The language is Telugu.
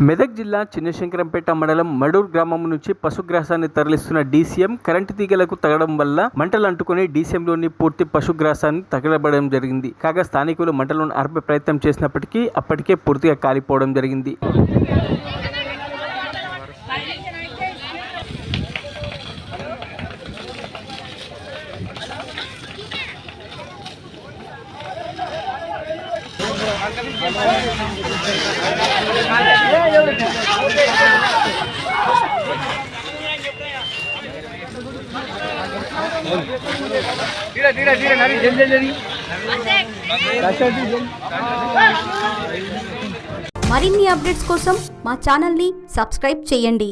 మెదక్ జిల్లా చిన్నశంకరంపేట మండలం మడూర్ గ్రామం నుంచి పశుగ్రాసాన్ని తరలిస్తున్న డీసీఎం కరెంటు తీగలకు తగలడం వల్ల మంటలు అంటుకుని డీసీఎంలోని పూర్తి పశుగ్రాసాన్ని తగలబడడం జరిగింది. కాగా స్థానికులు మంటలను ఆర్పే ప్రయత్నం చేసినప్పటికీ అప్పటికే పూర్తిగా కాలిపోవడం జరిగింది. మరిన్ని అప్డేట్స్ కోసం మా ఛానల్ని సబ్స్క్రైబ్ చేయండి.